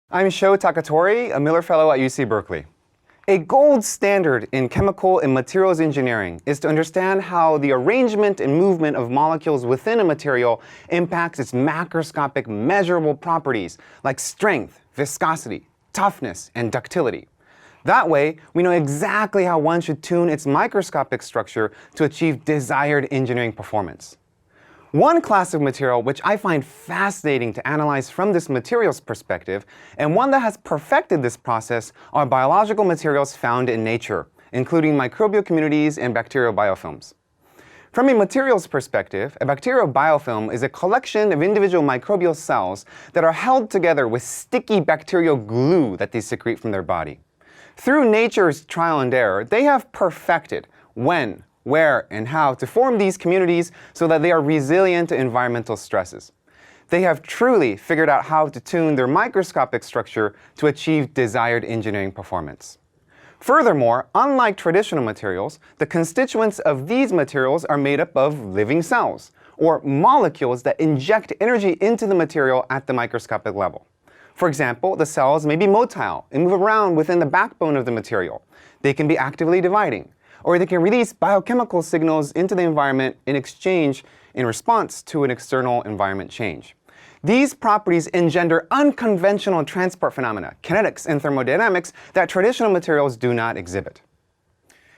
I'm Takatori, a Miller Fellow at UC Berkeley. A gold standard in chemical and materials engineering is to understand how the arrangement and movement of molecules within a material impacts its macroscopic measurable properties like strength, viscosity, toughness, and ductility. That way, we know exactly how one should tune its microscopic structure to achieve desired engineering performance. One class of material which I find fascinating to analyze from this materials perspective, and one that has perfected this process, are biological materials found in nature, including microbial communities and bacterial biofilms. From a materials perspective, a bacterial biofilm is a collection of individual microbial cells that are held together with sticky bacterial glue that they secrete from their body. Through nature's trial and error, they have perfected when, where, and how to form these communities so that they are resilient to environmental stresses. They have truly figured out how to tune their microscopic structure to achieve desired engineering performance. Furthermore, unlike traditional materials, the constituents of these materials are made up of living cells, or molecules that inject energy into the material at the microscopic level. For example, the cells may be motile and move around within the backbone of the material. They can be actively dividing, or they can release biochemical signals into the environment in response to an external environment change. These properties engender unconventional transport phenomena, kinetics and thermodynamics, that traditional materials do not exhibit.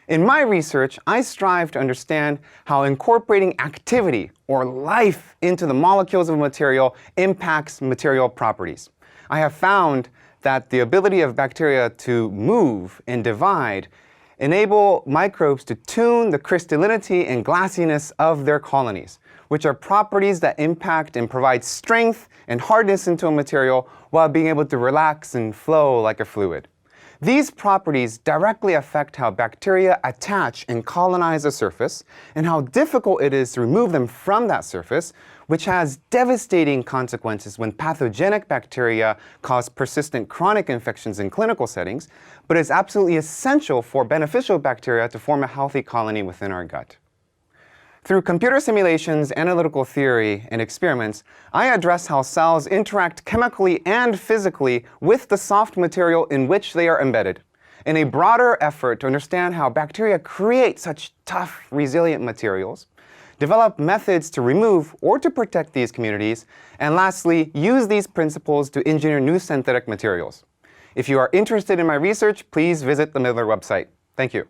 In my research, I strive to understand how incorporating activity or life into the molecules of a material impacts material properties. I have found that the ability of bacteria to move and divide enable microbes to tune the crystallinity and glassiness of their colonies, which are properties that impact and provide strength and hardness into a material while being able to relax and flow like a fluid. These properties directly affect how bacteria attach and colonize a surface, and how difficult it is to remove them from that surface, which has devastating consequences when pathogenic bacteria cause persistent chronic infections in clinical settings, but is absolutely essential for beneficial bacteria to form a healthy colony within our gut. Through computer simulations, analytical theory, and experiments, I address how cells interact chemically and physically with the soft material in which they are embedded, in a broader effort to understand how bacteria create such tough, resilient materials, develop methods to remove or to protect these communities, and lastly, use these principles to engineer new synthetic materials. If you are interested in my research, please visit the Miller website. Thank you.